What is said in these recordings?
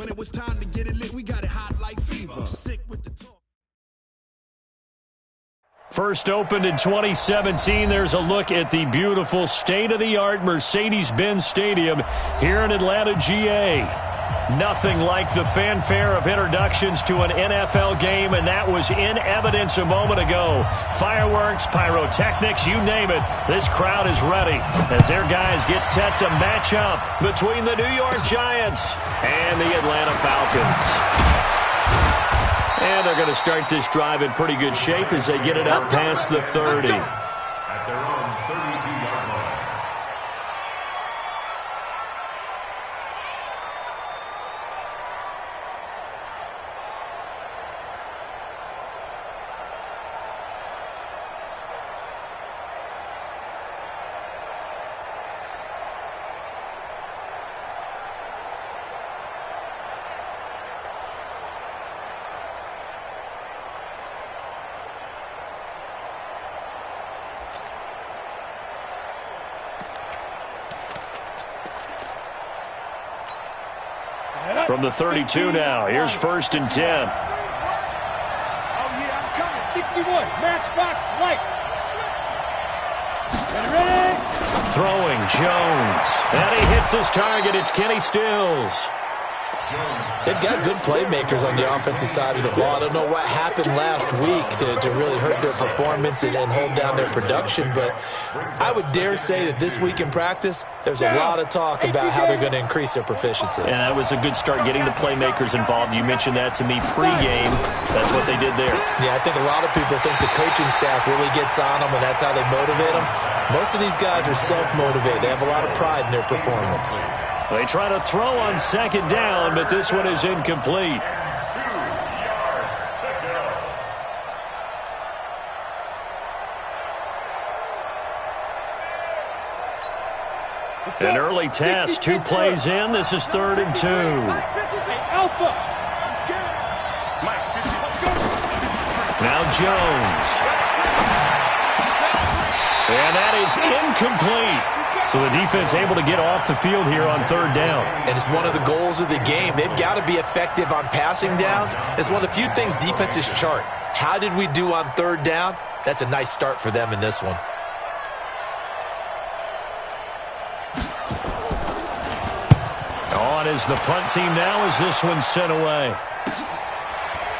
When it was time to get it lit, we got it hot like fever. Sick with the talk. First opened in 2017, there's a look at the beautiful state-of-the-art Mercedes-Benz Stadium here in Atlanta, GA. Nothing like the fanfare of introductions to an NFL game, and that was in evidence a moment ago. Fireworks, pyrotechnics, you name it. This crowd is ready as their guys get set to match up between the New York Giants and the Atlanta Falcons. And they're going to start this drive in pretty good shape as they get it up past the 30. At their own 32-yard line. From the 32 now, here's 1st and 10. Oh, yeah, I'm coming. 61, matchbox, lights. Ready? Throwing, Jones. And he hits his target. It's Kenny Stills. They've got good playmakers on the offensive side of the ball. I don't know what happened last week to really hurt their performance and hold down their production, but I would dare say that this week in practice, there's a lot of talk about how they're going to increase their proficiency. And that was a good start getting the playmakers involved. You mentioned that to me pregame. That's what they did there. Yeah, I think a lot of people think the coaching staff really gets on them, and that's how they motivate them. Most of these guys are self-motivated. They have a lot of pride in their performance. They try to throw on 2nd down, but this one is incomplete. 2 yards to go. An early test, 2 plays in. This is 3rd and 2. Alpha. Now Jones. And that is incomplete. So the defense able to get off the field here on 3rd down. And it's one of the goals of the game. They've got to be effective on passing downs. It's one of the few things defenses chart. How did we do on 3rd down? That's a nice start for them in this one. On is the punt team now as this one's sent away.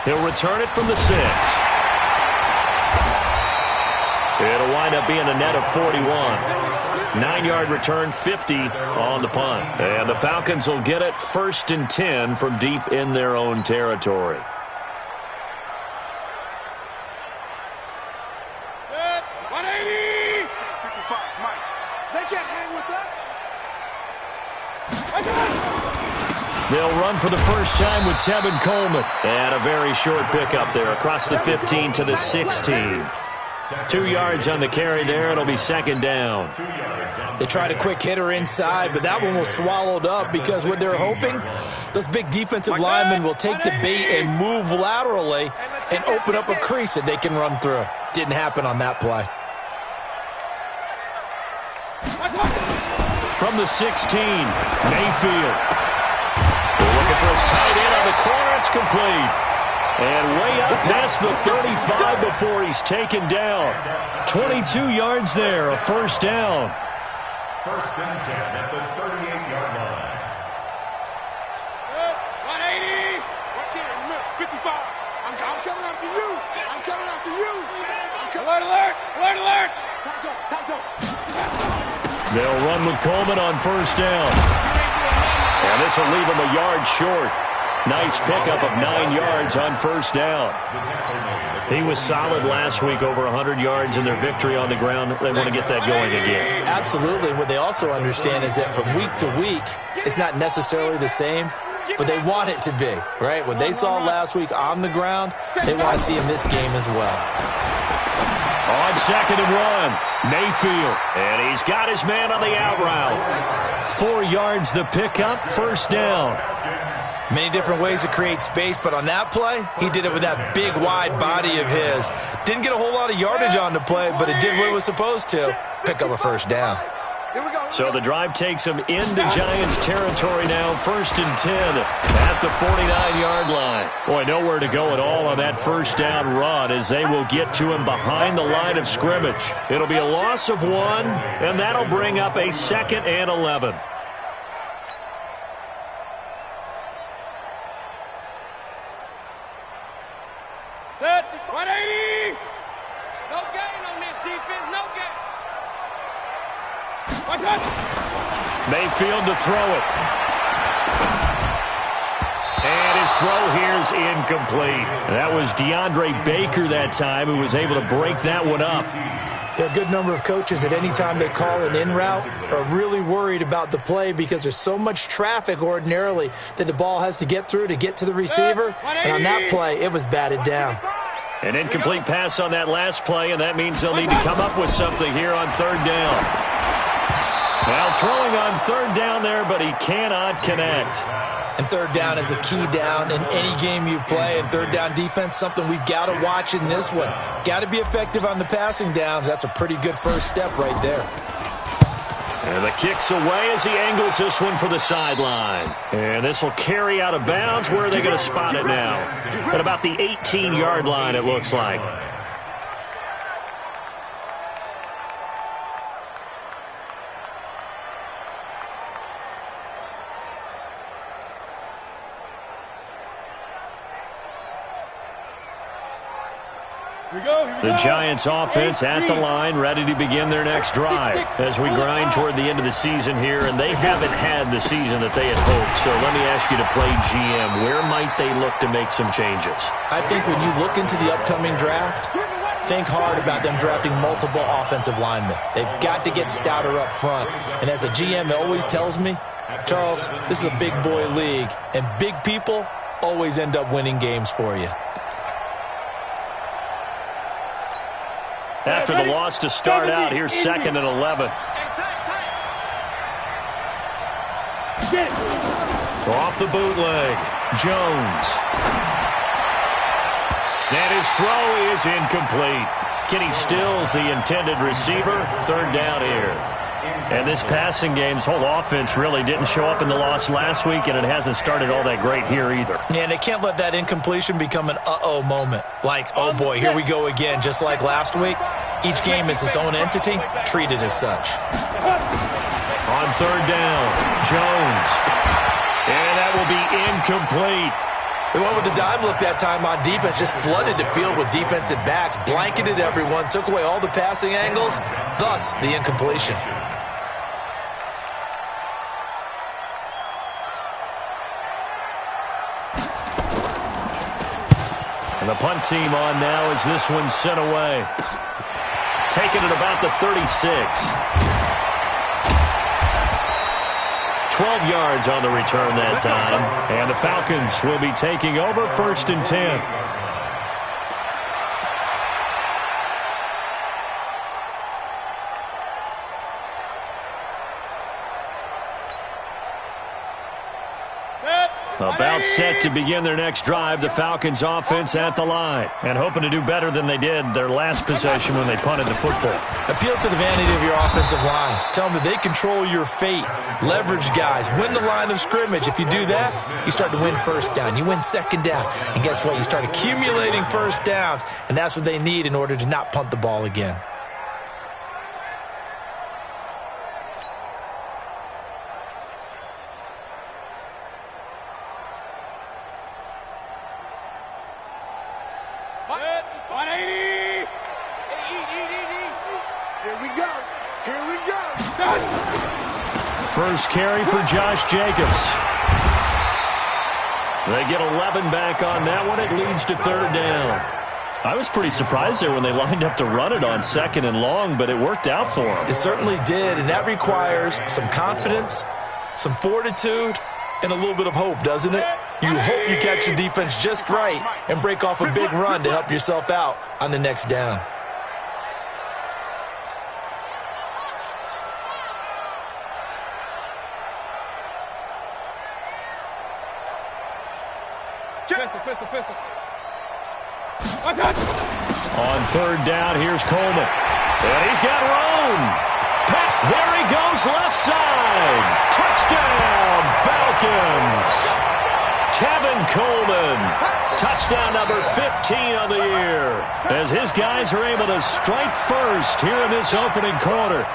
He'll return it from the 6. It'll wind up being a net of 41. 9-yard return, 50 on the punt. And the Falcons will get it 1st and 10 from deep in their own territory. Good. 180. 55, Mike. They can't hang with us. They'll run for the first time with Tevin Coleman. And a very short pickup there across the 15 to the 16. 2 yards on the carry there. It'll be 2nd down. They tried a quick hitter inside, but that one was swallowed up because what they're hoping, those big defensive linemen will take the bait and move laterally and open up a crease that they can run through. Didn't happen on that play. From the 16, Mayfield. They're looking for his tight end on the corner. It's complete. And way up past the 35 before he's taken down. 22 yards there, a 1st down. 1st and 10 at the 38-yard line. 180. 55. I'm coming after you. I'm coming after you. Alert, alert. Alert, alert. Time go. They'll run with Coleman on 1st down. And this will leave him a yard short. Nice pickup of 9 yards on 1st down. He was solid last week, over 100 yards in their victory on the ground. They want to get that going again. Absolutely. What they also understand is that from week to week, it's not necessarily the same, but they want it to be, right? What they saw last week on the ground, they want to see in this game as well. On 2nd and 1, Mayfield. And he's got his man on the out route. 4 yards the pickup, 1st down. Many different ways to create space, but on that play, he did it with that big, wide body of his. Didn't get a whole lot of yardage on the play, but it did what it was supposed to. Pick up a 1st down. So the drive takes them into Giants territory now. 1st and 10 at the 49-yard line. Boy, nowhere to go at all on that first down run as they will get to him behind the line of scrimmage. It'll be a loss of 1, and that'll bring up a 2nd and 11. Set, 180. No gain on this defense, no gain. Mayfield to throw it. And his throw here is incomplete. That was DeAndre Baker that time who was able to break that one up. There are a good number of coaches at any time they call an in route are really worried about the play because there's so much traffic ordinarily that the ball has to get through to get to the receiver. And on that play, it was batted down. An incomplete pass on that last play, and that means they'll need to come up with something here on 3rd down. Well, throwing on 3rd down there, but he cannot connect. And 3rd down is a key down in any game you play. And 3rd down defense, something we've got to watch in this one. Got to be effective on the passing downs. That's a pretty good first step right there. And the kick's away as he angles this one for the sideline. And this will carry out of bounds. Where are they going to spot it now? At about the 18-yard line, it looks like. The Giants offense at the line, ready to begin their next drive as we grind toward the end of the season here, and they haven't had the season that they had hoped. So let me ask you to play GM. Where might they look to make some changes? I think when you look into the upcoming draft, think hard about them drafting multiple offensive linemen. They've got to get stouter up front. And as a GM, it always tells me, Charles, this is a big boy league, and big people always end up winning games for you. After the loss to start out, here's 2nd and 11. Off the bootleg, Jones. And his throw is incomplete. Kenny Stills, the intended receiver. 3rd down here. And this passing game's whole offense really didn't show up in the loss last week, and it hasn't started all that great here either. Yeah, and they can't let that incompletion become an uh-oh moment. Like, oh boy, here we go again. Just like last week, each game is its own entity, treated as such. On 3rd down, Jones. And that will be incomplete. They went with the dime look that time on defense, just flooded the field with defensive backs, blanketed everyone, took away all the passing angles, thus the incompletion. And the punt team on now as this one's sent away. Taking it about the 36. 12 yards on the return that time. And the Falcons will be taking over 1st and 10. About set to begin their next drive, the Falcons offense at the line. And hoping to do better than they did their last possession when they punted the football. Appeal to the vanity of your offensive line. Tell them that they control your fate. Leverage guys. Win the line of scrimmage. If you do that, you start to win 1st down. You win 2nd down. And guess what? You start accumulating 1st downs. And that's what they need in order to not punt the ball again. First carry for Josh Jacobs. They get 11 back on that one. It leads to 3rd down. I was pretty surprised there when they lined up to run it on 2nd and long, but it worked out for them. It certainly did, and that requires some confidence, some fortitude, and a little bit of hope, doesn't it? You hope you catch the defense just right and break off a big run to help yourself out on the next down. On 3rd down, here's Coleman. And he's got room. There he goes, left side. Touchdown, Falcons. Tevin Coleman. Touchdown number 15 on the year. As his guys are able to strike first here in this opening quarter.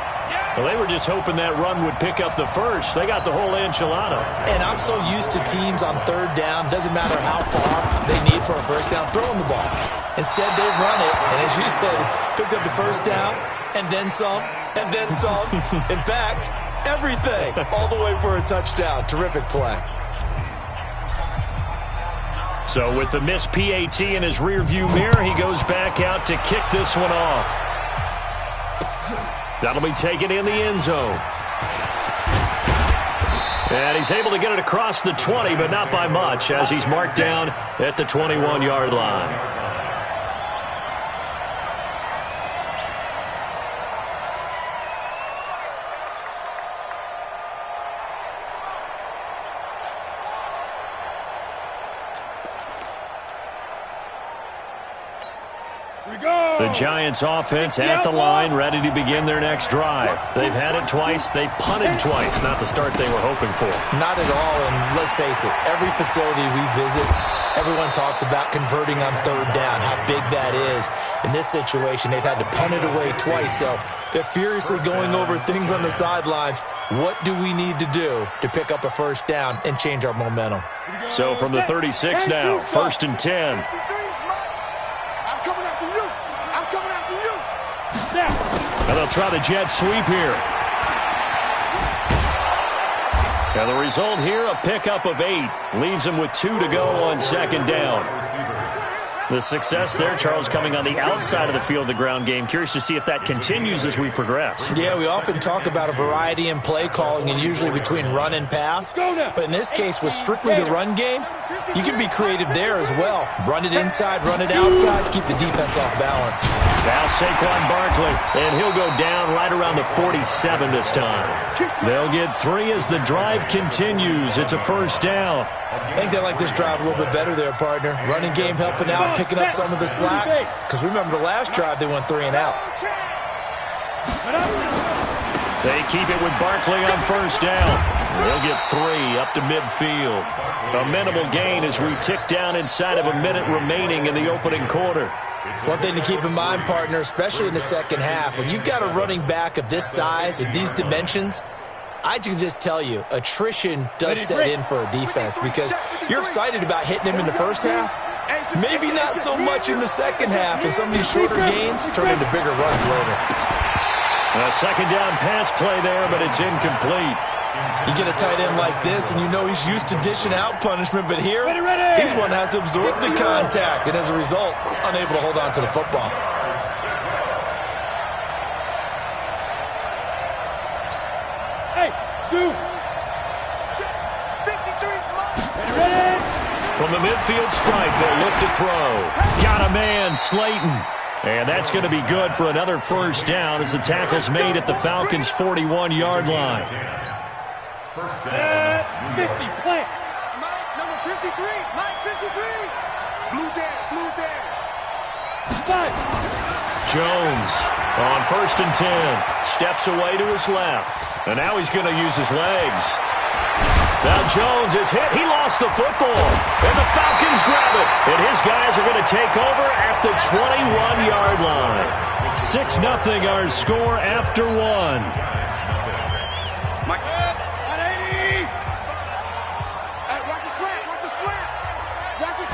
Well, they were just hoping that run would pick up the first. They got the whole enchilada. And I'm so used to teams on third down, doesn't matter how far they need for a first down, throwing the ball. Instead, they run it, and as you said, picked up the first down, and then some, and then some. In fact, everything, all the way for a touchdown. Terrific play. So with the missed PAT in his rearview mirror, he goes back out to kick this one off. That'll be taken in the end zone. And he's able to get it across the 20, but not by much, as he's marked down at the 21-yard line. The Giants offense at the line, ready to begin their next drive. They've had it twice. They've punted twice. Not the start they were hoping for. Not at all, and let's face it, every facility we visit, everyone talks about converting on third down, how big that is. In this situation, they've had to punt it away twice, so they're furiously going over things on the sidelines. What do we need to do to pick up a first down and change our momentum? So from the 36 now, 1st and 10. And they'll try the jet sweep here. And the result here, a pickup of 8. Leaves them with 2 to go on second down. The success there, Charles, coming on the outside of the field, the ground game. Curious to see if that continues as we progress. Yeah, we often talk about a variety in play calling and usually between run and pass. But in this case, with strictly the run game, you can be creative there as well. Run it inside, run it outside, keep the defense off balance. Now Saquon Barkley, and he'll go down right around the 47 this time. They'll get 3 as the drive continues. It's a first down. I think they like this drive a little bit better there, partner. Running game helping out, picking up some of the slack. Because remember the last drive, they went 3 and out. They keep it with Barkley on first down. They'll get 3 up to midfield. A minimal gain as we tick down inside of a minute remaining in the opening quarter. One thing to keep in mind, partner, especially in the second half, when you've got a running back of this size and these dimensions, I can just tell you, attrition does set in for a defense because you're excited about hitting him in the first half. Maybe not so much in the second half, and some of these shorter gains turn into bigger runs later. A second down pass play there, but it's incomplete. You get a tight end like this, and you know he's used to dishing out punishment, but here, he's one that has to absorb the contact, and as a result, unable to hold on to the football. From the midfield stripe, they'll look to throw. Got a man, Slayton. And that's going to be good for another first down as the tackle's made at the Falcons' 41-yard line. First down. 50, plant. Mike, number 53. Mike, 53. Blue there. Jones on 1st and 10. Steps away to his left. And now he's going to use his legs. Now Jones is hit. He lost the football. And the Falcons grab it. And his guys are going to take over at the 21-yard line. 6-0 our score after 1. Mike. 180. Watch his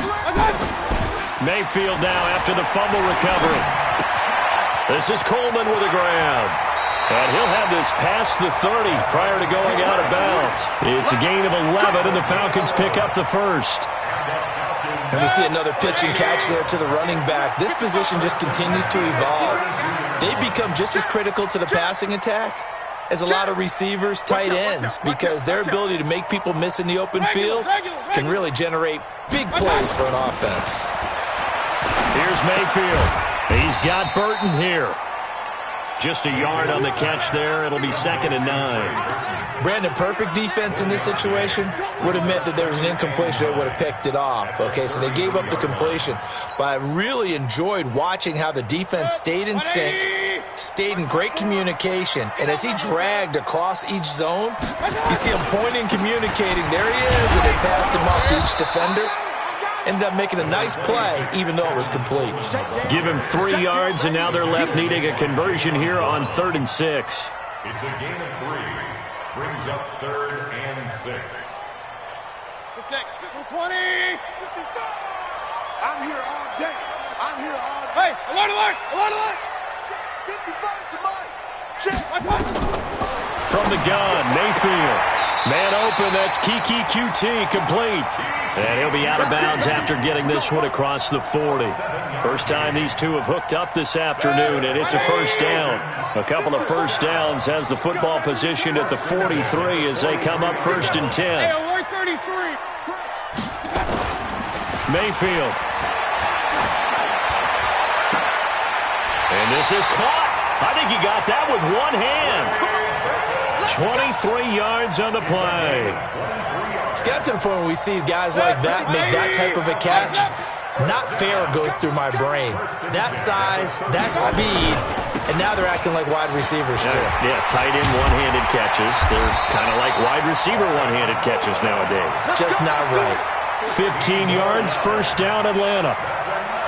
flat. Mayfield now after the fumble recovery. This is Coleman with a grab. And he'll have this past the 30 prior to going out of bounds. It's a gain of 11, and the Falcons pick up the first. And we see another pitch and catch there to the running back. This position just continues to evolve. They become just as critical to the passing attack as a lot of receivers, tight ends, because their ability to make people miss in the open field can really generate big plays for an offense. Here's Mayfield. He's got Burton here. Just a yard on the catch there. It'll be 2nd and 9. Brandon, perfect defense in this situation would have meant that there was an incompletion. They would have picked it off. Okay, so they gave up the completion. But I really enjoyed watching how the defense stayed in sync, stayed in great communication. And as he dragged across each zone, you see him pointing, communicating. There he is, and they passed him off to each defender. Ended up making a nice play, even though it was complete. Give him 3 yards, and now they're left needing a conversion here on 3rd and 6. It's a gain of 3. Brings up 3rd and 6. 20. I'm here all day. I'm here all day. Hey, alert, alert, alert, alert. 55 to Mike. Check. From the gun, Mayfield. Man open, that's Kiki QT, complete. And he'll be out of bounds after getting this one across the 40. First time these two have hooked up this afternoon, and it's a first down. A couple of first downs has the football position at the 43 as they come up 1st and 10. Hey, alert 33. Mayfield. And this is caught. I think he got that with one hand. 23 yards on the play. It's got to the point where we see guys like that make that type of a catch. Not fair goes through my brain. That size, that speed, and now they're acting like wide receivers too. Yeah, tight end one-handed catches. They're kind of like wide receiver one-handed catches nowadays. Just not right. 15 yards, first down, Atlanta.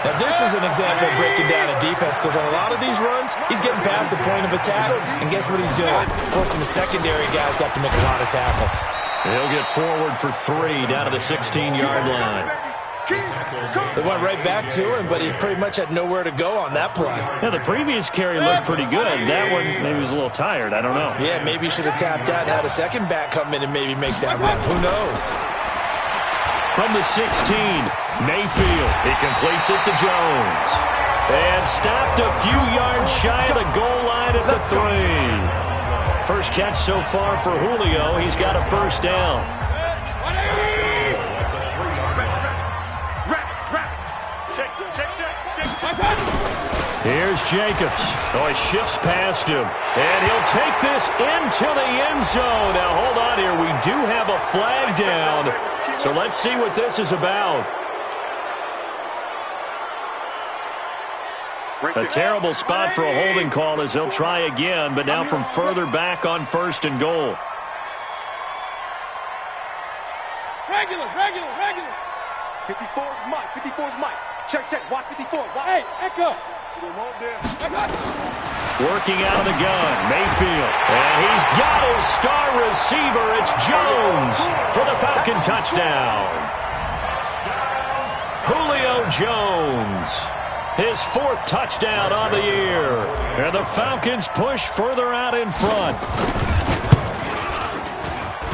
Now, this is an example of breaking down a defense because on a lot of these runs, he's getting past the point of attack, and guess what he's doing? Forcing the secondary guys to have to make a lot of tackles. He'll get forward for 3 down to the 16-yard line. They went right back to him, but he pretty much had nowhere to go on that play. Yeah, the previous carry looked pretty good. That one maybe was a little tired. I don't know. Yeah, maybe he should have tapped out and had a second back come in and maybe make that run. Who knows? From the 16, Mayfield. He completes it to Jones. And stopped a few yards shy of the goal line at the 3. First catch so far for Julio. He's got a first down. Here's Jacobs. Oh, he shifts past him. And he'll take this into the end zone. Now, hold on here. We do have a flag down. So let's see what this is about. A terrible spot for a holding call as they'll try again, but now from further back on 1st and goal. Regular. 54's Mike. Check. Watch 54. Hey, Echo. Working out of the gun, Mayfield. And he's got his star receiver. It's Jones for the Falcon touchdown. Julio Jones. His 4th touchdown on the year. And the Falcons push further out in front.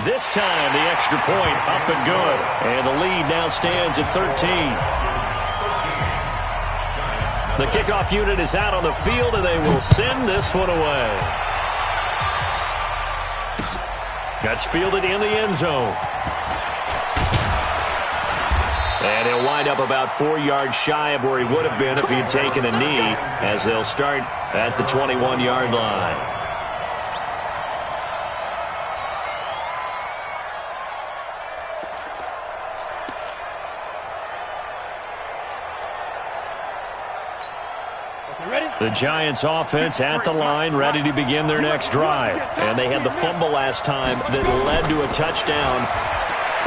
This time, the extra point up and good. And the lead now stands at 13. The kickoff unit is out on the field, and they will send this one away. That's fielded in the end zone. And he'll wind up about 4 yards shy of where he would have been if he had taken a knee, as they'll start at the 21-yard line. The Giants offense at the line, ready to begin their next drive. And they had the fumble last time that led to a touchdown.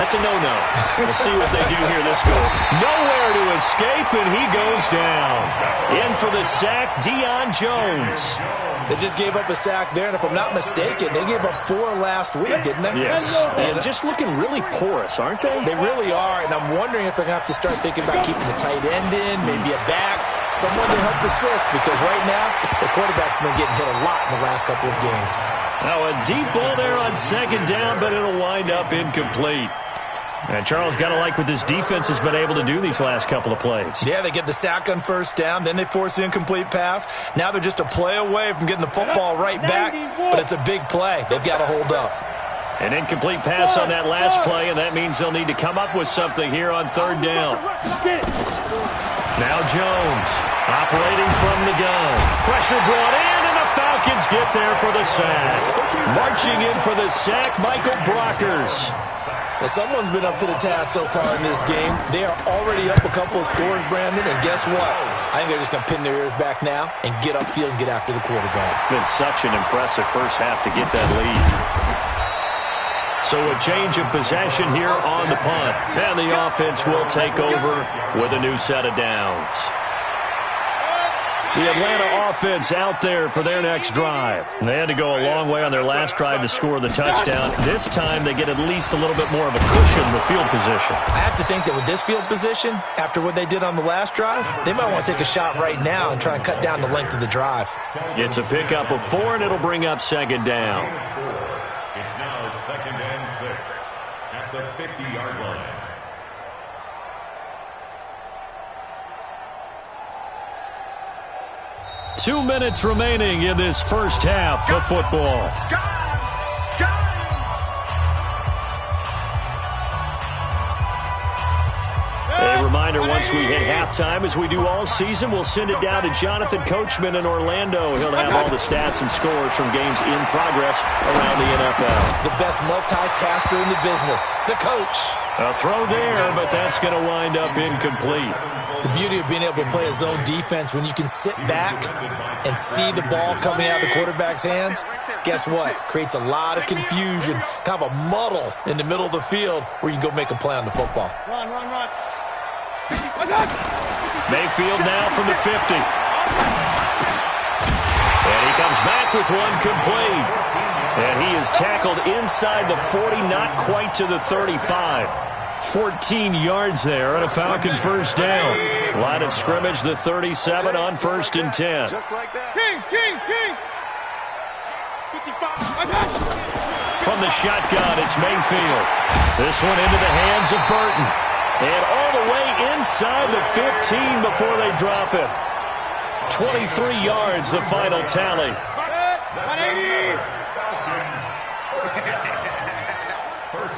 That's a no-no. We'll see what they do here this go. Nowhere to escape, and he goes down. In for the sack, Deion Jones. They just gave up a sack there, and if I'm not mistaken, they gave up 4 last week, didn't they? Yes. And just looking really porous, aren't they? They really are, and I'm wondering if they're going to have to start thinking about keeping the tight end in, maybe a back, someone to help assist, because right now, the quarterback's been getting hit a lot in the last couple of games. Now a deep ball there on 2nd down, but it'll wind up incomplete. And Charles, got to like what this defense has been able to do these last couple of plays. Yeah, they get the sack on 1st down, then they force the incomplete pass. Now they're just a play away from getting the football right back, but it's a big play. They've got to hold up. An incomplete pass on that last play, and that means they'll need to come up with something here on 3rd down. Now Jones, operating from the gun. Pressure brought in, and the Falcons get there for the sack. Marching in for the sack, Michael Brockers. Well, someone's been up to the task so far in this game. They are already up a couple of scores, Brandon, and guess what? I think they're just going to pin their ears back now and get upfield and get after the quarterback. Been such an impressive first half to get that lead. So a change of possession here on the punt. And the offense will take over with a new set of downs. The Atlanta offense out there for their next drive. They had to go a long way on their last drive to score the touchdown. This time they get at least a little bit more of a cushion with field position. I have to think that with this field position, after what they did on the last drive, they might want to take a shot right now and try and cut down the length of the drive. It's a pickup of 4, and it'll bring up second down. It's now 2nd and 6 at the 50-yard line. Two minutes remaining in this first half of football. A reminder, once we hit halftime, as we do all season, we'll send it down to Jonathan Coachman in Orlando. He'll have all the stats and scores from games in progress around the NFL. The best multitasker in the business, the coach. A throw there, but that's going to wind up incomplete. The beauty of being able to play a zone defense, when you can sit back and see the ball coming out of the quarterback's hands, guess what? Creates a lot of confusion, kind of a muddle in the middle of the field where you can go make a play on the football. Run. Mayfield now from the 50. And he comes back with one complete. And he is tackled inside the 40, not quite to the 35. 14 yards there and a Falcon first down. Line of scrimmage, the 37 on 1st and 10. Just like that. Kings. 55. From the shotgun, it's Mayfield. This one into the hands of Burton. And all the way inside the 15 before they drop it. 23 yards, the final tally. 180.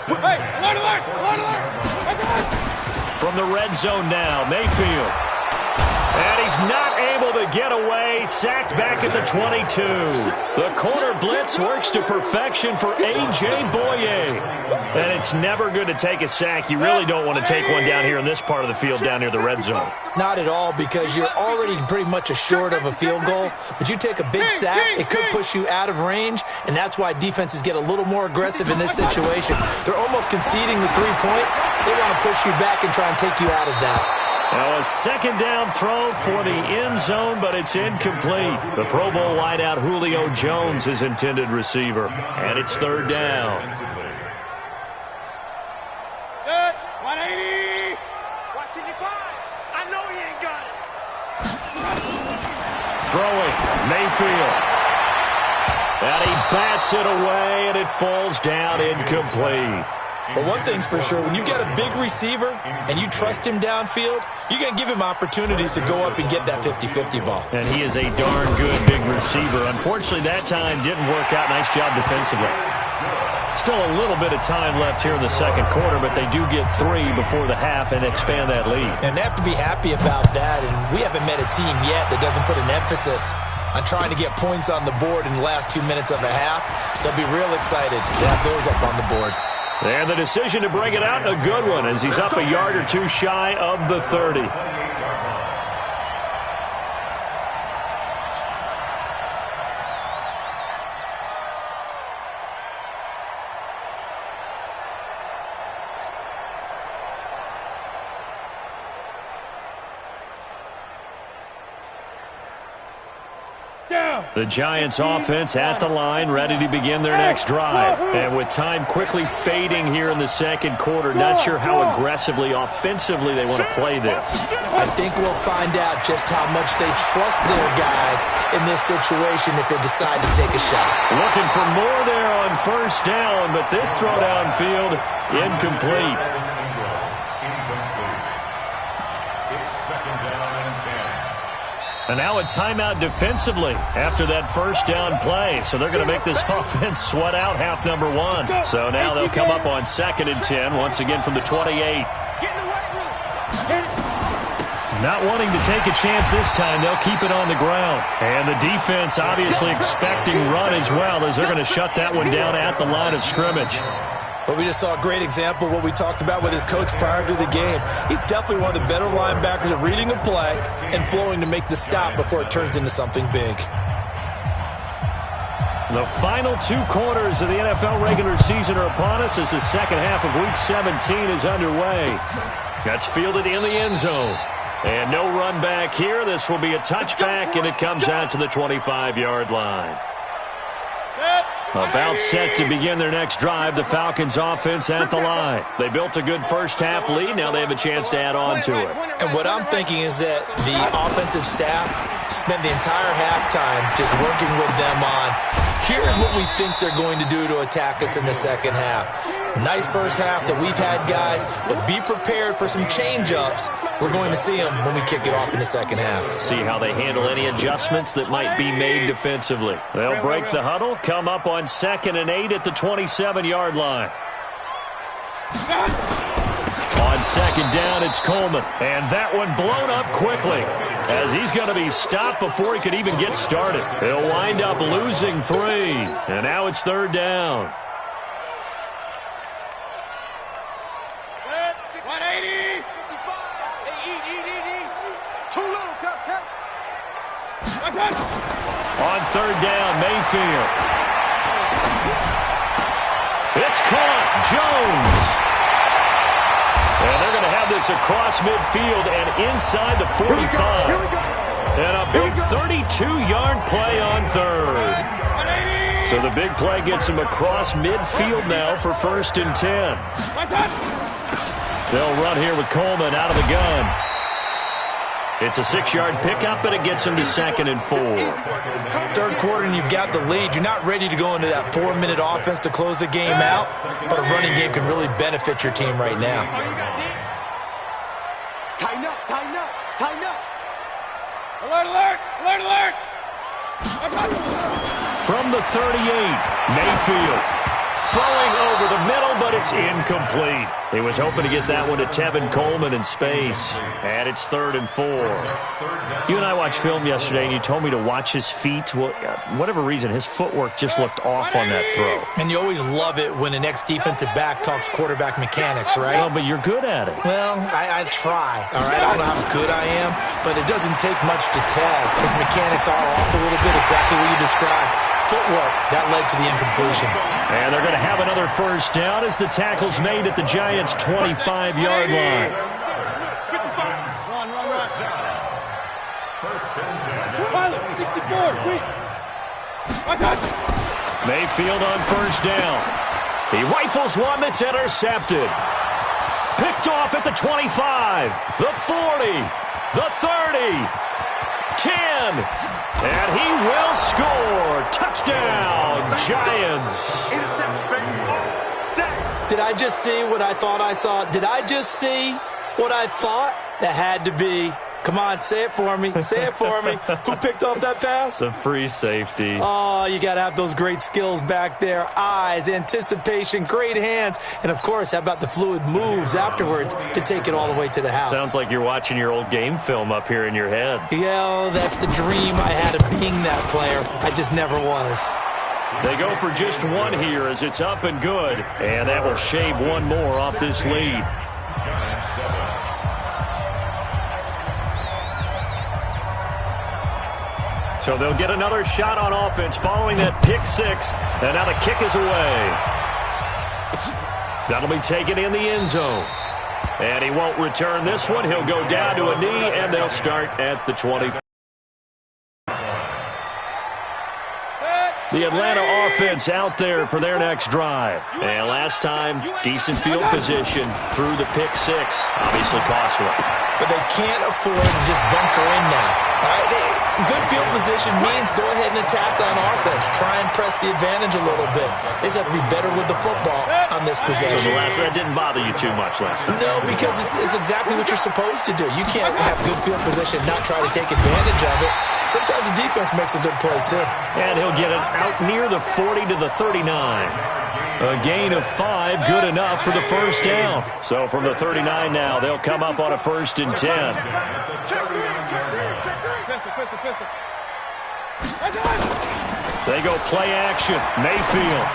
Hey, alert. From the red zone now, Mayfield. And he's not able to get away. Sacked back at the 22. The corner blitz works to perfection for A.J. Boye. And it's never good to take a sack. You really don't want to take one down here in this part of the field down near the red zone. Not at all, because you're already pretty much assured of a field goal. But you take a big sack, it could push you out of range, and that's why defenses get a little more aggressive in this situation. They're almost conceding the 3 points. They want to push you back and try and take you out of that. Now a second down throw for the end zone, but it's incomplete. The Pro Bowl wideout Julio Jones is intended receiver. And it's 3rd down. 180. Watching you fly. I know he ain't got it. Throwing, Mayfield. And he bats it away, and it falls down incomplete. But one thing's for sure, when you get a big receiver and you trust him downfield, you're going to give him opportunities to go up and get that 50-50 ball. And he is a darn good big receiver. Unfortunately, that time didn't work out. Nice job defensively. Still a little bit of time left here in the second quarter, but they do get 3 before the half and expand that lead. And they have to be happy about that, and we haven't met a team yet that doesn't put an emphasis on trying to get points on the board in the last 2 minutes of a half. They'll be real excited to have those up on the board. And the decision to bring it out, a good one, as he's up a yard or two shy of the 30. The Giants offense at the line, ready to begin their next drive. And with time quickly fading here in the second quarter, not sure how aggressively, offensively they want to play this. I think we'll find out just how much they trust their guys in this situation if they decide to take a shot. Looking for more there on 1st down, but this throw downfield, incomplete. And now a timeout defensively after that 1st down play. So they're going to make this offense sweat out half number 1. So now they'll come up on 2nd and 10, once again from the 28. Not wanting to take a chance this time, they'll keep it on the ground. And the defense obviously expecting run as well, as they're going to shut that one down at the line of scrimmage. Well, we just saw a great example of what we talked about with his coach prior to the game. He's definitely one of the better linebackers at reading a play and flowing to make the stop before it turns into something big. The final 2 quarters of the NFL regular season are upon us as the second half of Week 17 is underway. That's fielded in the end zone. And no run back here. This will be a touchback, and it comes out to the 25-yard line. About set to begin their next drive, the Falcons offense at the line. They built a good first-half lead. Now they have a chance to add on to it. And what I'm thinking is that the offensive staff spent the entire halftime just working with them on, here's what we think they're going to do to attack us in the second half. Nice first half that we've had, guys, but be prepared for some change-ups. We're going to see them when we kick it off in the second half. See how they handle any adjustments that might be made defensively. They'll break the huddle, come up on 2nd and 8 at the 27-yard line. On 2nd down, it's Coleman. And that one blown up quickly, as he's going to be stopped before he could even get started. He'll wind up losing 3. And now it's 3rd down. 180. Too low, cut. On 3rd down, Mayfield. It's caught. Jones. And they're going to have this across midfield and inside the 45. And a big 32-yard play on 3rd. So the big play gets him across midfield now for 1st and 10. They'll run here with Coleman out of the gun. It's a 6-yard pickup, and it gets him to 2nd and 4. 3rd quarter, and you've got the lead. You're not ready to go into that 4-minute offense to close the game out, but a running game can really benefit your team right now. Tighten up. Alert. From the 38, Mayfield. Throwing over the middle, but it's incomplete. He was hoping to get that one to Tevin Coleman in space. And it's 3rd and 4. You and I watched film yesterday, and you told me to watch his feet. Well, for whatever reason, his footwork just looked off on that throw. And you always love it when the next defensive back talks quarterback mechanics, right? Well, but you're good at it. Well, I try, all right? I don't know how good I am, but it doesn't take much to tell. His mechanics are off a little bit, exactly what you described. Footwork, that led to the incompletion. And they're going to have another 1st down as the tackle's made at the Giants' 25-yard line. Mayfield on 1st down. He rifles one that's intercepted. Picked off at the 25, the 40, the 30, 10. And he will score. Touchdown, Giants. Did I just see what I thought I saw? Did I just see what I thought? That had to be. Come on, say it for me. Say it for me. Who picked up that pass? The free safety. Oh, you got to have those great skills back there. Eyes, anticipation, great hands. And, of course, how about the fluid moves afterwards to take it all the way to the house? Sounds like you're watching your old game film up here in your head. Yeah, that's the dream I had of being that player. I just never was. They go for just 1 here as it's up and good. And that will shave 1 more off this lead. So they'll get another shot on offense following that pick 6. And now the kick is away. That'll be taken in the end zone. And he won't return this one. He'll go down to a knee, and they'll start at the 20. The Atlanta offense out there for their next drive. And last time, decent field position through the pick 6. Obviously costly. But they can't afford to just bunker in now. All right? Good field position means go ahead and attack on offense. Try and press the advantage a little bit. They just have to be better with the football on this possession. So the last one didn't bother you too much last time? No, because it's exactly what you're supposed to do. You can't have good field position and not try to take advantage of it. Sometimes the defense makes a good play, too. And he'll get it out near the 40 to the 39. A gain of 5, good enough for the first down. So from the 39 now, they'll come up on a 1st and 10. They go play action. Mayfield.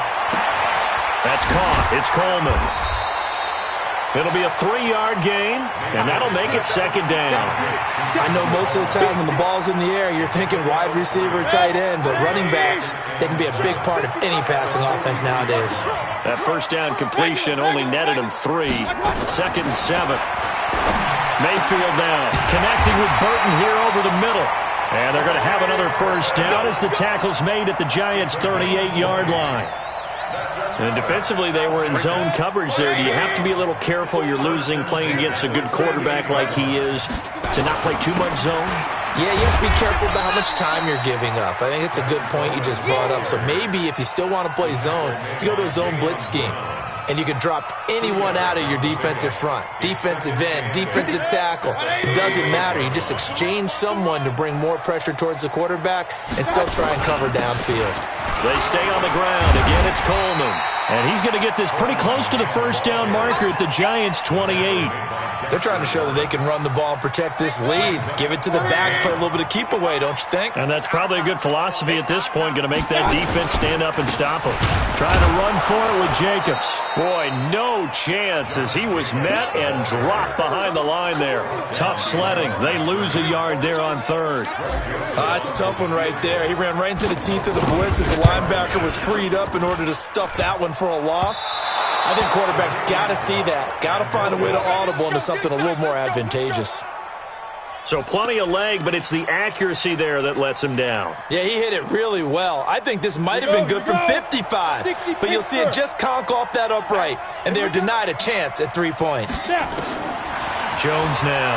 That's caught. It's Coleman. It'll be a 3-yard gain, and that'll make it second down. I know most of the time when the ball's in the air, you're thinking wide receiver, tight end, but running backs, they can be a big part of any passing offense nowadays. That first down completion only netted him 3. Second and 7. Mayfield now connecting with Burton here over the middle. And they're going to have another first down as the tackle's made at the Giants' 38-yard line. And defensively, they were in zone coverage there. Do you have to be a little careful? You're losing playing against a good quarterback like he is to not play too much zone? Yeah, you have to be careful about how much time you're giving up. I think it's a good point you just brought up. So maybe if you still want to play zone, you go to a zone blitz scheme. And you can drop anyone out of your defensive front. Defensive end, defensive tackle. It doesn't matter. You just exchange someone to bring more pressure towards the quarterback and still try and cover downfield. They stay on the ground. Again, it's Coleman. And he's going to get this pretty close to the first down marker at the Giants' 28. They're trying to show that they can run the ball and protect this lead. Give it to the backs, play a little bit of keep away, don't you think? And that's probably a good philosophy at this point, going to make that defense stand up and stop him. Trying to run for it with Jacobs. Boy, no chance as he was met and dropped behind the line there. Tough sledding. They lose a yard there on third. That's a tough one right there. He ran right into the teeth of the blitz as the linebacker was freed up in order to stuff that one for a loss. I think quarterbacks got to see that. Got to find a way to audible into something a little more advantageous. So plenty of leg, but it's the accuracy there that lets him down. Yeah, he hit it really well. I think this might have been good from 55. But you'll see it just conk off that upright, and they're denied a chance at 3 points. Jones now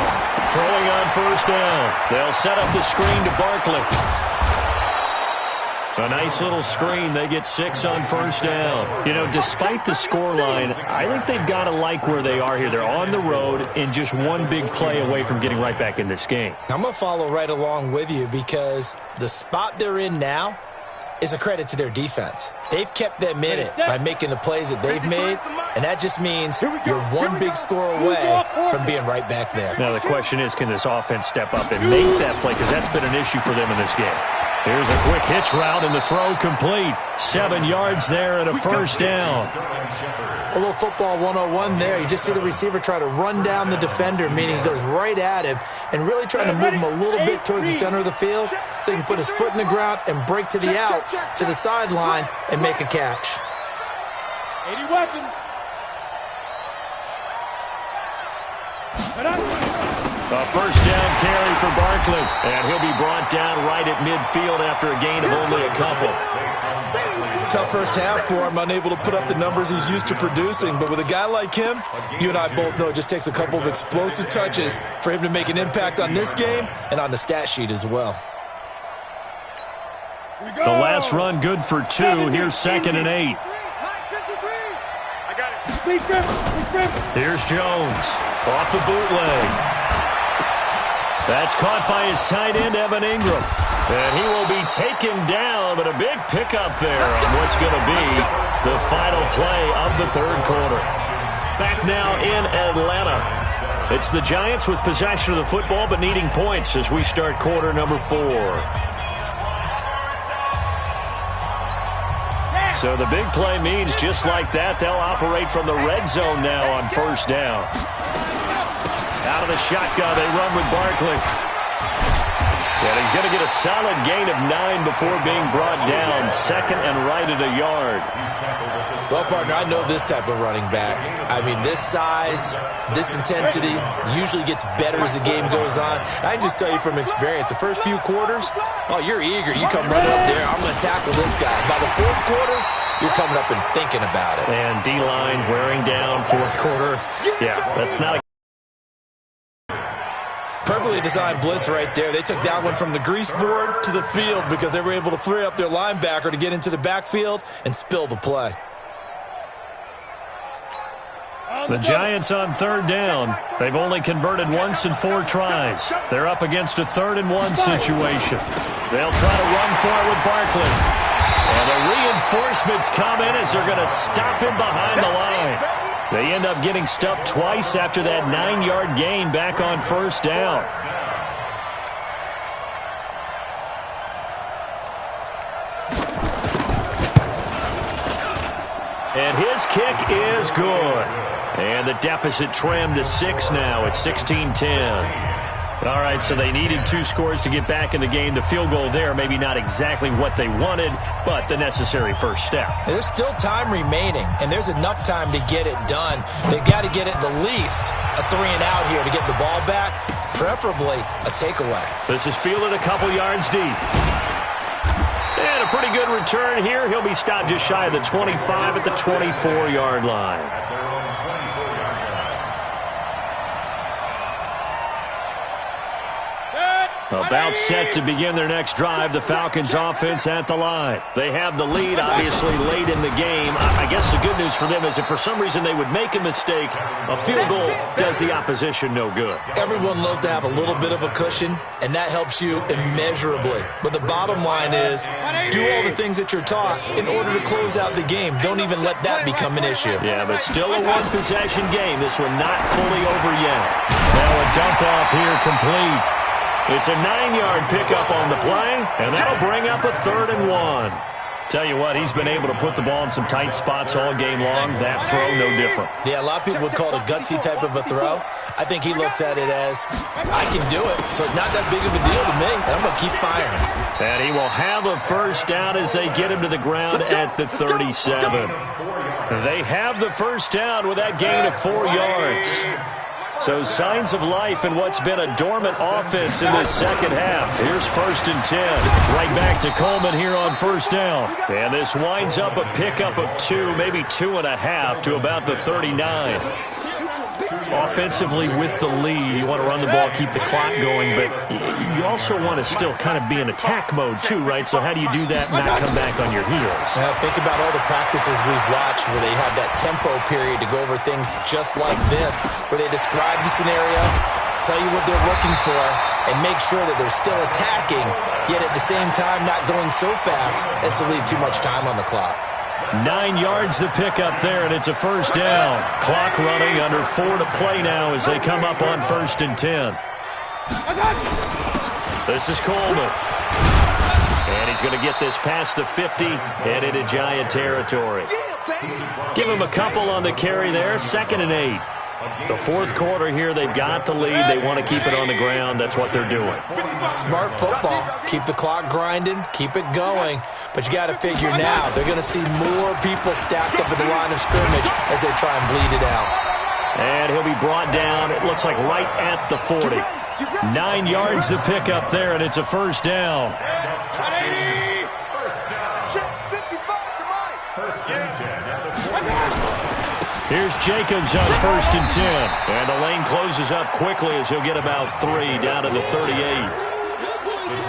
throwing on first down. They'll set up the screen to Barkley. A nice little screen. They get 6 on first down. You know, despite the scoreline, I think they've got to like where they are here. They're on the road and just one big play away from getting right back in this game. I'm going to follow right along with you because the spot they're in now is a credit to their defense. They've kept them in it by making the plays that they've made, and that just means you're one big score away from being right back there. Now the question is, can this offense step up and make that play? Because that's been an issue for them in this game. Here's a quick hitch route, and the throw complete. 7 yards there and a first down. A little football 101 there. You just see the receiver try to run down the defender, meaning he goes right at him and really trying to move him a little bit towards the center of the field so he can put his foot in the ground and break to the out, to the sideline, and make a catch. 80 weapon. A first down carry for Barkley, and he'll be brought down right at midfield after a gain of only a couple. Tough first half for him, unable to put up the numbers he's used to producing. But with a guy like him, you and I both know it just takes a couple of explosive touches for him to make an impact on this game and on the stat sheet as well. The last run good for 2. Here's 2nd and 8. Here's Jones off the bootleg. That's caught by his tight end, Evan Ingram. And he will be taken down, but a big pickup there on what's going to be the final play of the third quarter. Back now in Atlanta. It's the Giants with possession of the football, but needing points as we start quarter number 4. So the big play means just like that, they'll operate from the red zone now on first down. Out of the shotgun, they run with Barkley. And he's going to get a solid gain of 9 before being brought down. 2nd and right at a yard. Well, partner, I know this type of running back. I mean, this size, this intensity usually gets better as the game goes on. I just tell you from experience, the first few quarters, oh, you're eager. You come running up there, I'm going to tackle this guy. By the fourth quarter, you're coming up and thinking about it. And D-line wearing down fourth quarter. Yeah, that's not a perfectly designed blitz right there. They took that one from the grease board to the field because they were able to free up their linebacker to get into the backfield and spill the play. The Giants on third down. They've only converted once in 4 tries. They're up against a 3rd and 1 situation. They'll try to run for it with Barkley. And the reinforcements come in as they're going to stop him behind the line. They end up getting stuffed twice after that 9-yard gain back on first down. And his kick is good. And the deficit trimmed to 6 now. It's 16-10. All right, so they needed 2 scores to get back in the game. The field goal there, maybe not exactly what they wanted, but the necessary first step. There's still time remaining, and there's enough time to get it done. They've got to get at the least a 3-and-out here to get the ball back, preferably a takeaway. This is fielded a couple yards deep. And a pretty good return here. He'll be stopped just shy of the 25 at the 24-yard line. About set to begin their next drive, the Falcons offense at the line. They have the lead, obviously, late in the game. I guess the good news for them is if for some reason they would make a mistake, a field goal does the opposition no good. Everyone loves to have a little bit of a cushion, and that helps you immeasurably. But the bottom line is, do all the things that you're taught in order to close out the game. Don't even let that become an issue. Yeah, but still a one-possession game. This one not fully over yet. Now a dump-off here complete. It's a 9-yard pickup on the play, and that'll bring up a 3rd and 1. Tell you what, he's been able to put the ball in some tight spots all game long. That throw, no different. Yeah, a lot of people would call it a gutsy type of a throw. I think he looks at it as, I can do it, so it's not that big of a deal to me, and I'm going to keep firing. And he will have a first down as they get him to the ground at the 37. They have the first down with that gain of 4 yards. So signs of life in what's been a dormant offense in this second half. Here's 1st and 10. Right back to Coleman here on first down. And this winds up a pickup of 2, maybe 2.5 to about the 39. Offensively with the lead, you want to run the ball, keep the clock going, but you also want to still kind of be in attack mode too, right? So how do you do that and not come back on your heels? Now, think about all the practices we've watched where they have that tempo period to go over things just like this, where they describe the scenario, tell you what they're looking for, and make sure that they're still attacking, yet at the same time not going so fast as to leave too much time on the clock. 9 yards to pick up there, and it's a first down. Clock running, under 4 to play now as they come up on 1st and 10. This is Coleman. And he's going to get this past the 50 and into Giant territory. Give him a couple on the carry there, 2nd and 8. The 4th quarter here, they've got the lead. They want to keep it on the ground. That's what they're doing. Smart football. Keep the clock grinding. Keep it going. But you got to figure now, they're going to see more people stacked up at the line of scrimmage as they try and bleed it out. And he'll be brought down, it looks like right at the 40. 9 yards to pick up there, and it's a first down. Here's Jacobs on 1st and 10. And the lane closes up quickly as he'll get about 3 down to the 38.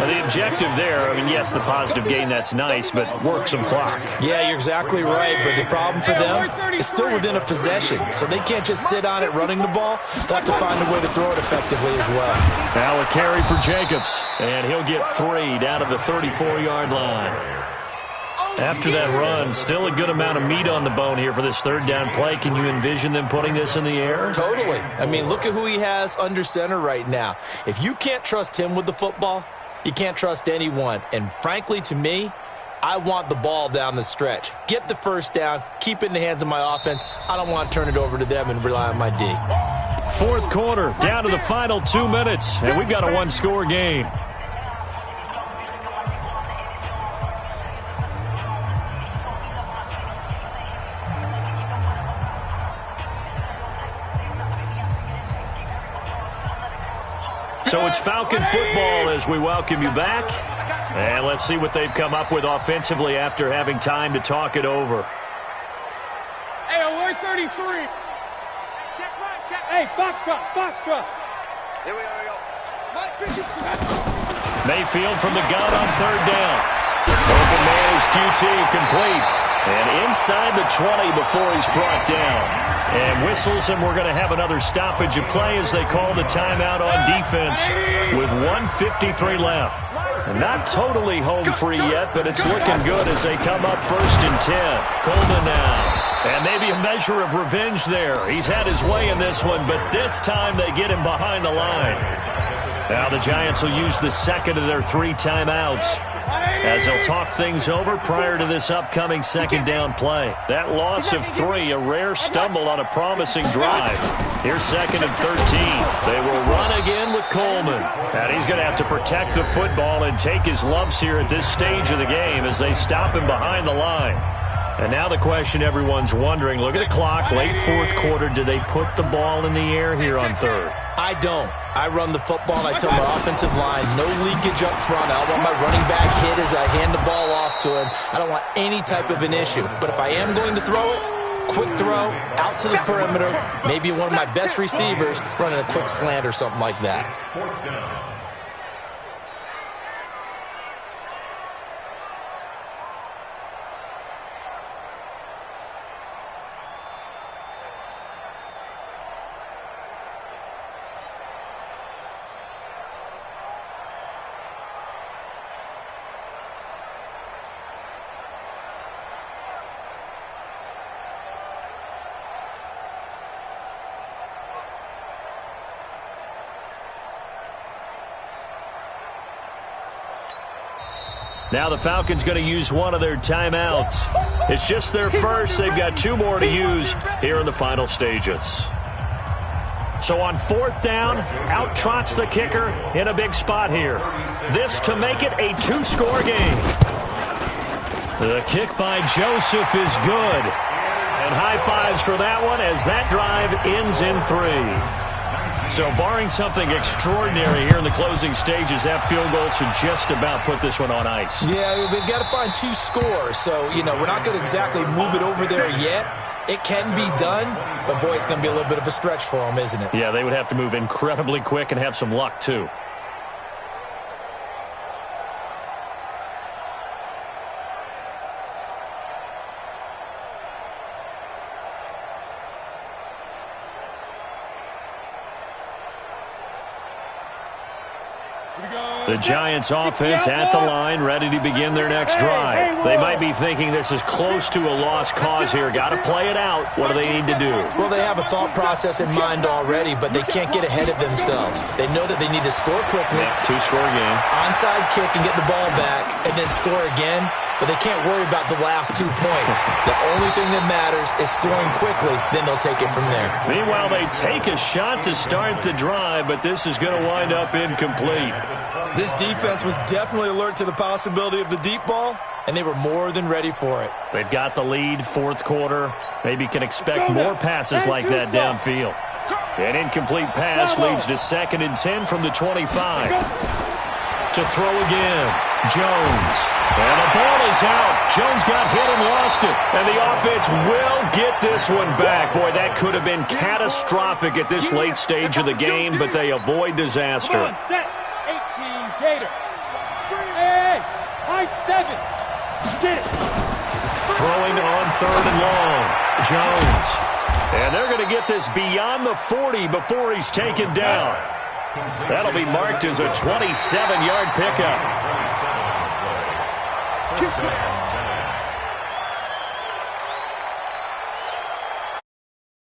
And the objective there, I mean, yes, the positive gain, that's nice, but work some clock. Yeah, you're exactly right, but the problem for them is still within a possession, so they can't just sit on it running the ball. They'll have to find a way to throw it effectively as well. Now a carry for Jacobs, and he'll get 3 down to the 34-yard line. After that run, still a good amount of meat on the bone here for this 3rd down play. Can you envision them putting this in the air? Totally. I mean, look at who he has under center right now. If you can't trust him with the football, you can't trust anyone. And frankly, to me, I want the ball down the stretch. Get the first down, keep it in the hands of my offense. I don't want to turn it over to them and rely on my D. 4th quarter, down to the final 2 minutes, and we've got a 1-score game. So it's Falcon football as we welcome you back. And let's see what they've come up with offensively after having time to talk it over. Hey, alert 33. Hey, Foxtrot. Here we go. Mayfield from the gun on 3rd down. Open man is QT, complete. And inside the 20 before he's brought down. And whistles, and we're going to have another stoppage of play as they call the timeout on defense with 1:53 left. Not totally home free yet, but it's looking good as they come up 1st and 10. Coleman now. And maybe a measure of revenge there. He's had his way in this one, but this time they get him behind the line. Now the Giants will use the 2nd of their 3 timeouts. as they'll talk things over prior to this upcoming second down play. That loss of 3, a rare stumble on a promising drive. Here's second and 13. They will run again with Coleman. And he's going to have to protect the football and take his lumps here at this stage of the game as they stop him behind the line. And now the question everyone's wondering, look at the clock, late fourth quarter, do they put the ball in the air here on third? I don't. I run the football, and I tell my offensive line, no leakage up front. I don't want my running back hit as I hand the ball off to him. I don't want any type of an issue. But if I am going to throw it, quick throw, out to the perimeter, maybe one of my best receivers running a quick slant or something like that. Now the Falcons going to use one of their timeouts. It's just their first. They've got 2 more to use here in the final stages. So on fourth down, out trots the kicker in a big spot here. This to make it a 2-score game. The kick by Joseph is good. And high fives for that one as that drive ends in 3. So barring something extraordinary here in the closing stages, that field goal should just about put this one on ice. Yeah, we've got to find 2 scores. So, we're not going to exactly move it over there yet. It can be done, but, boy, it's going to be a little bit of a stretch for them, isn't it? Yeah, they would have to move incredibly quick and have some luck, too. The Giants offense at the line, ready to begin their next drive. They might be thinking this is close to a lost cause here. Got to play it out. What do they need to do? Well, they have a thought process in mind already, but they can't get ahead of themselves. They know that they need to score quickly. Yeah, 2-score game. Onside kick and get the ball back, and then score again. But they can't worry about the last 2 points. The only thing that matters is scoring quickly. Then they'll take it from there. Meanwhile, they take a shot to start the drive, but this is going to wind up incomplete. This defense was definitely alert to the possibility of the deep ball, and they were more than ready for it. They've got the lead, fourth quarter. Maybe can expect more passes like that downfield. An incomplete pass leads to second and 10 from the 25. To throw again, Jones. And the ball is out. Jones got hit and lost it. And the offense will get this one back. Boy, that could have been catastrophic at this late stage of the game, but they avoid disaster. Gator. Hey, high 7. Get it. Throwing on third and long. Jones. And they're going to get this beyond the 40 before he's taken down. That'll be marked as a 27-yard pickup.